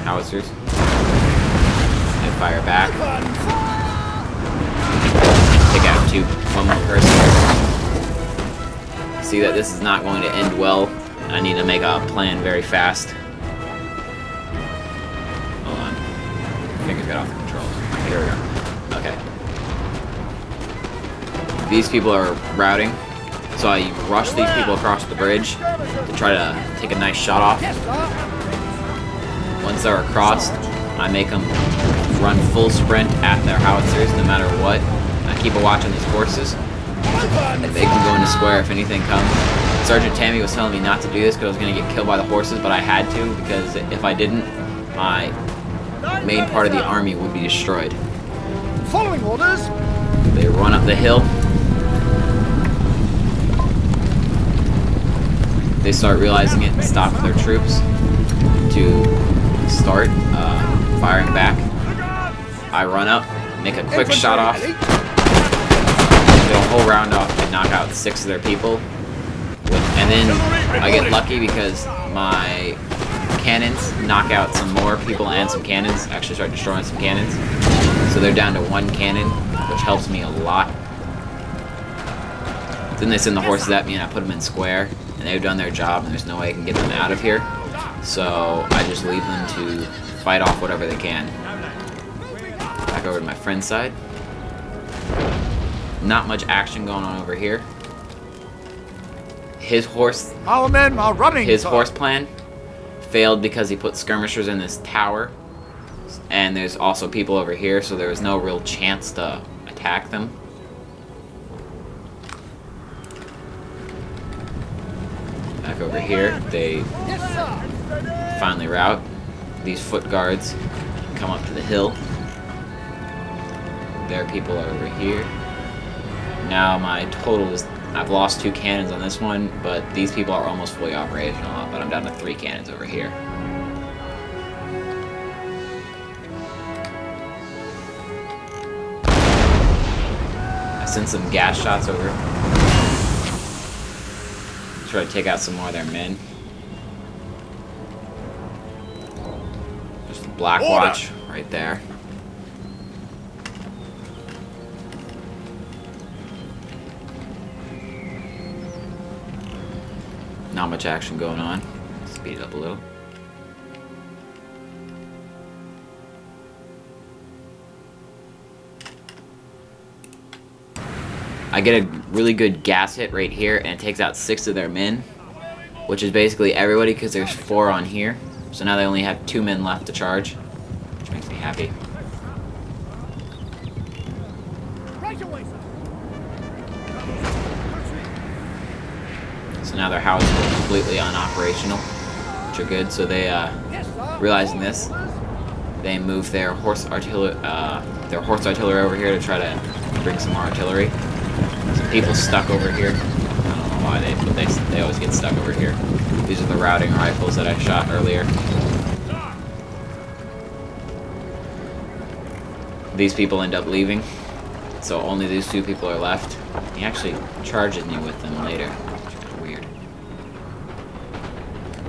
howitzers. They fire back. Take out one more person. See that this is not going to end well. I need to make a plan very fast. Hold on. Fingers got off the controls. Here we go. Okay. These people are routing, so I rush these people across the bridge to try to take a nice shot off. Once they're across, I make them run full sprint at their howitzers no matter what. I keep a watch on these horses. They can go into square if anything comes. Sergeant Tammy was telling me not to do this because I was going to get killed by the horses, but I had to because if I didn't, my main part of the army would be destroyed. Following orders. They run up the hill. They start realizing it and stop their troops to start firing back. I run up, make a quick shot off, get a whole round off and knock out 6 of their people. And then I get lucky because my cannons knock out some more people and some cannons. Actually start destroying some cannons. So they're down to 1 cannon, which helps me a lot. Then they send the horses at me and I put them in square. And they've done their job and there's no way I can get them out of here. So I just leave them to fight off whatever they can. Back over to my friend's side. Not much action going on over here. His horse... Our men are running. His horse plan failed because he put skirmishers in this tower. And there's also people over here, so there was no real chance to attack them. Back over here, they finally rout. These foot guards come up to the hill. Their people are over here. Now my total is, I've lost 2 cannons on this one, but these people are almost fully operational, but I'm down to 3 cannons over here. I sent some gas shots over. Try to take out some more of their men. There's the Black Watch right there. Not much action going on. Speed it up a little. I get a really good gas hit right here, and it takes out 6 of their men, which is basically everybody because there's 4 on here. So now they only have 2 men left to charge, which makes me happy. So now their houses are completely unoperational, which are good. So they, realizing this, they move their horse artillery over here to try to bring some more artillery. Some people stuck over here. I don't know why but they always get stuck over here. These are the routing rifles that I shot earlier. These people end up leaving, so only these 2 people are left. He actually charges me with them later, which is kind of weird.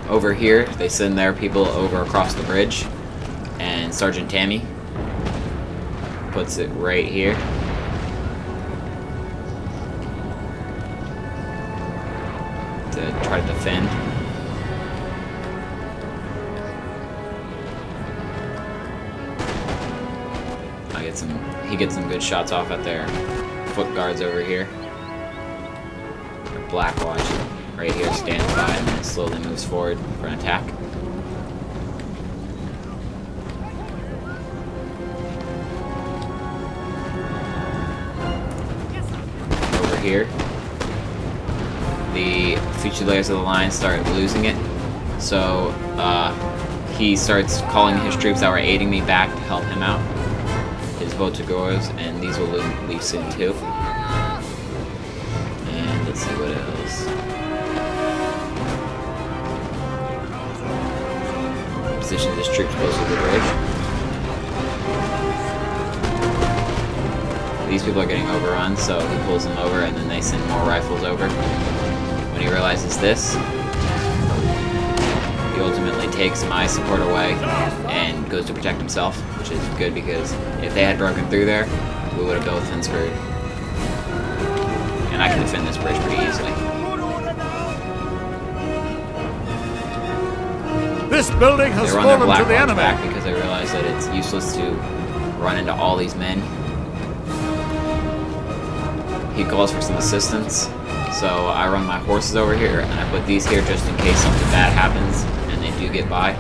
Over here, they send their people over across the bridge, and Sergeant Tammy puts it right here. To try to defend. He gets some good shots off at their foot guards over here. Their Black Watch right here stands by and then slowly moves forward for an attack. Over here, the Fusileers of the line start losing it, so he starts calling his troops that were aiding me back to help him out. His Votagors, and these will leave soon too. And let's see what else. Position his troops close to the bridge. These people are getting overrun, so he pulls them over, and then they send more rifles over. When he realizes this, he He ultimately takes my support away and goes to protect himself, which is good because if they had broken through there, we would have both been screwed. And I can defend this bridge pretty easily. This building has fallen to the enemy. Back because I realized that it's useless to run into all these men. He calls for some assistance, so I run my horses over here and I put these here just in case something bad happens and they do get by.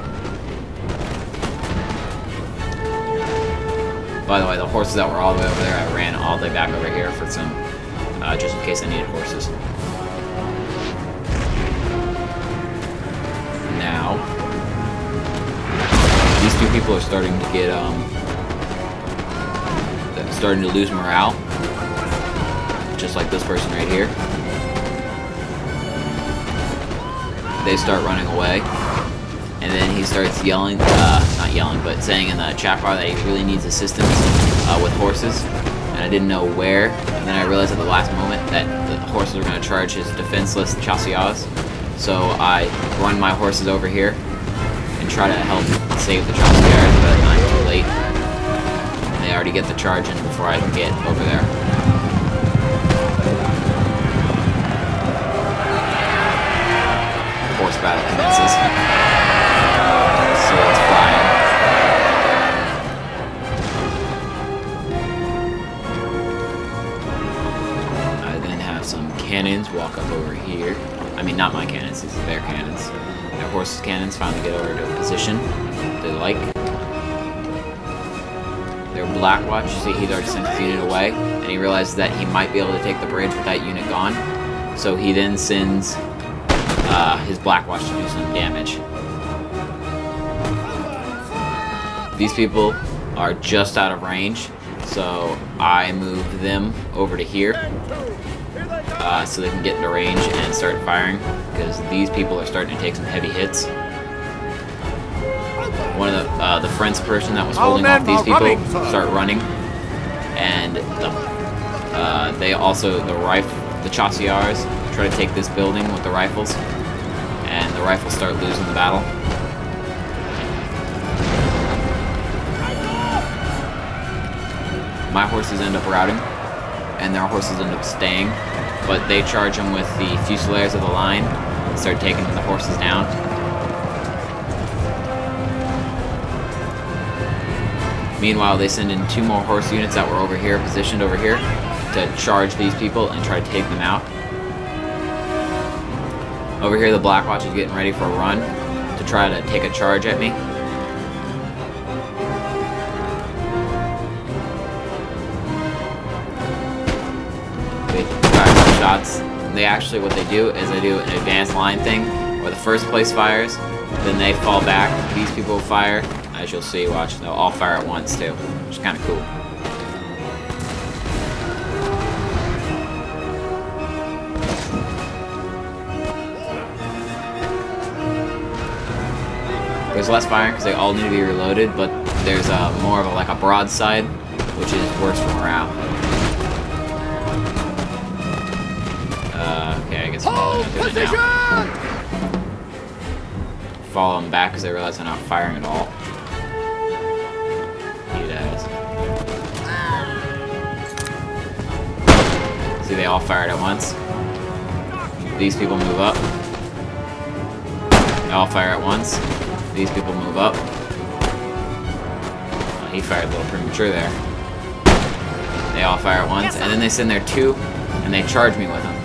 By the way, the horses that were all the way over there, I ran all the way back over here for some, just in case I needed horses. Now, these two people are starting to get, starting to lose morale, just like this person right here. They start running away, and then he starts yelling, not yelling, but saying in the chat bar that he really needs assistance with horses, and I didn't know where, and then I realized at the last moment that the horses were going to charge his defenseless chasseurs, so I run my horses over here and try to help save the chasseurs, but I'm too late, and they already get the charge in before I can get over there. Horse battle commences. Swords flying. I then have some cannons walk up over here. I mean, not my cannons, these are their cannons. Their horses' cannons finally get over to a position they like. Their Blackwatch, you see he's already sent his unit away, and he realizes that he might be able to take the bridge with that unit gone. So he then sends his Blackwatch to do some damage. These people are just out of range, so I move them over to here so they can get into range and start firing, because these people are starting to take some heavy hits. One of the French person that was holding off these people start running, and they also, the chasseurs try to take this building with the rifles, and the rifles start losing the battle. My horses end up routing, and their horses end up staying, but they charge them with the fusiliers of the line and start taking the horses down. Meanwhile, they send in 2 more horse units that were over here, positioned over here, to charge these people and try to take them out. Over here, the Blackwatch is getting ready for a run to try to take a charge at me. They fire some shots. They actually, what they do is they do an advanced line thing where the first place fires, then they fall back. These people fire, as you'll see, watch, they'll all fire at once too, which is kind of cool. There's less firing because they all need to be reloaded, but there's more of a, like a broadside, which is worse for morale. Okay, I guess I'm not doing it now. Follow them back because they realize they're not firing at all. He does. See, they all fired at once. These people move up. They all fire at once. These people move up. He fired a little premature there. They all fire at once, and then they send their 2, and they charge me with them.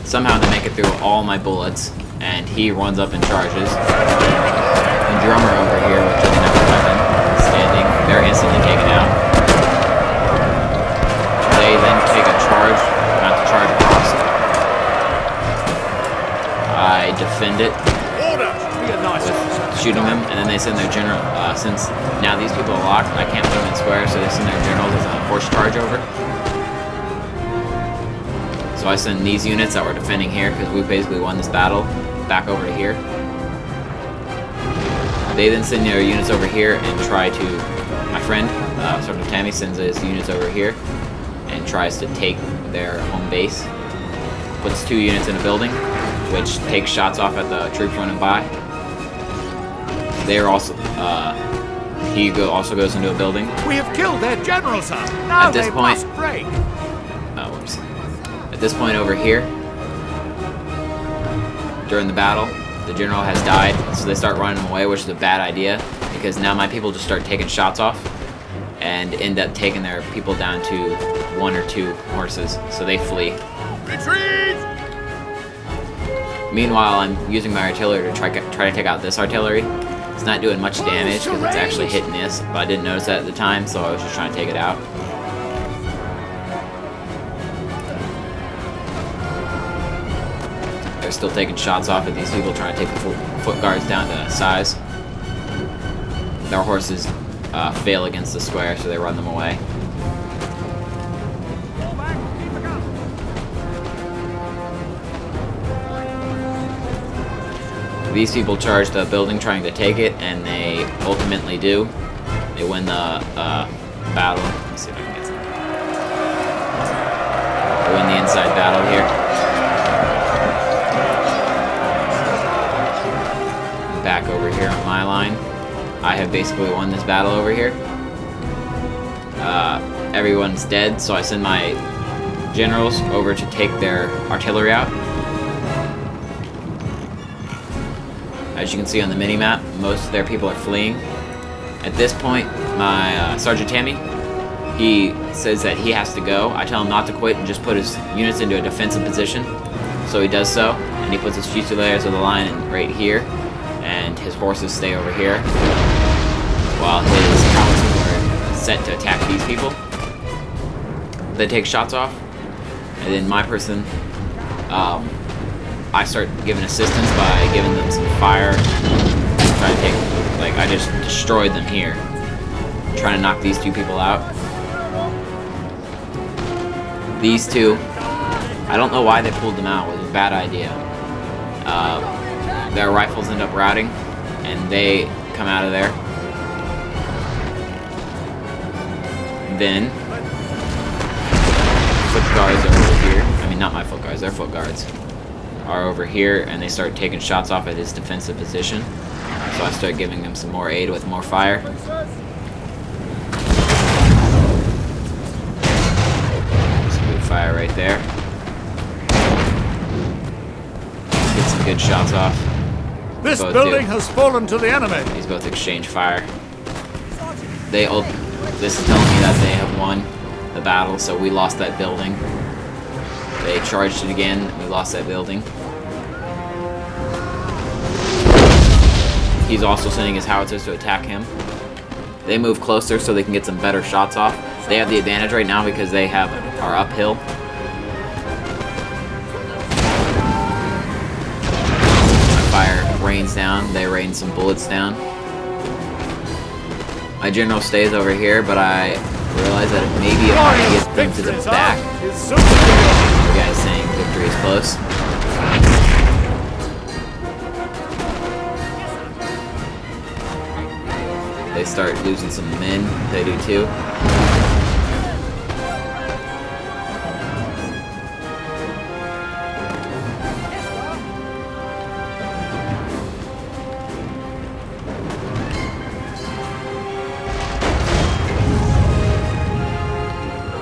Somehow they make it through all my bullets, and he runs up and charges. The drummer over here, which doesn't have a weapon, is standing. They're instantly taken out. They then take a charge, not to charge across. I defend it with shooting them, and then they send their general, since now these people are locked, I can't put them in square, so they send their generals as a horse charge over. So I send these units that were defending here, because we basically won this battle, back over to here. They then send their units over here and try to, my friend, Sergeant Tammy sends his units over here and tries to take their home base. Puts 2 units in a building, which takes shots off at the troops running by. They are also, he also goes into a building. We have killed their general, sir. Now at this they point, must break. Oh, whoops. At this point over here, during the battle, the general has died, so they start running away, which is a bad idea, because now my people just start taking shots off and end up taking their people down to 1 or 2 horses, so they flee. Retreat! Meanwhile, I'm using my artillery to try to take out this artillery. It's not doing much damage because it's actually hitting this, but I didn't notice that at the time, so I was just trying to take it out. They're still taking shots off at these people, trying to take the foot guards down to size. Their horses fail against the square, so they run them away. These people charge the building trying to take it, and they ultimately do. They win the battle. Let's see if I can get some. They win the inside battle here. Back over here on my line. I have basically won this battle over here. Everyone's dead, so I send my generals over to take their artillery out. As you can see on the mini-map, most of their people are fleeing. At this point, my Sergeant Tammy, he says that he has to go. I tell him not to quit and just put his units into a defensive position. So he does so, and he puts his Fusiliers of the line right here, and his horses stay over here, while his howitzers are set to attack these people. They take shots off, and then my person, I start giving assistance by giving them some fire. Trying to take, like, I just destroyed them here. Trying to knock these 2 people out. These 2, I don't know why they pulled them out. It was a bad idea. Their rifles end up routing, and they come out of there. Then, foot guards are over here. I mean, not my foot guards, their foot guards are over here, and they start taking shots off at his defensive position. So I start giving him some more aid with more fire. Some good fire right there. Get some good shots off. This building has fallen to the enemy. These both exchange fire. This is telling me that they have won the battle, so we lost that building. They charged it again, we lost that building. He's also sending his howitzers to attack him. They move closer so they can get some better shots off. They have the advantage right now because they are uphill. My fire rains down, they rain some bullets down. My general stays over here, but I realize that maybe if I get them to the back, the guy's saying victory is close. They start losing some men. They do too.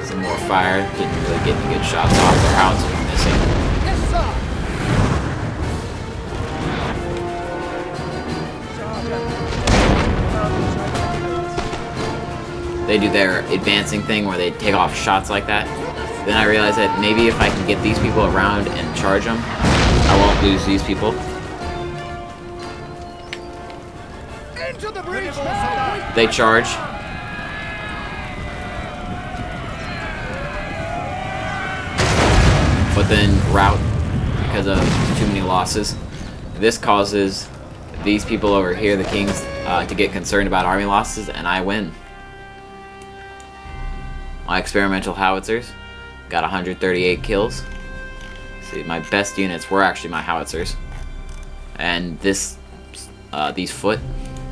Some more fire. Didn't really get any good shots off. Their howitzers are missing. They do their advancing thing where they take off shots like that. Then I realize that maybe if I can get these people around and charge them, I won't lose these people. Into the breach. They charge. But then rout because of too many losses. This causes these people over here, the kings, to get concerned about army losses, and I win. My experimental howitzers got 138 kills. See, my best units were actually my howitzers. And these foot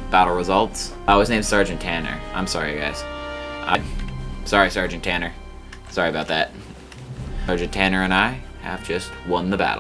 battle results. I was named Sergeant Tanner. I'm sorry, guys. Sorry, Sergeant Tanner. Sorry about that. Sergeant Tanner and I have just won the battle.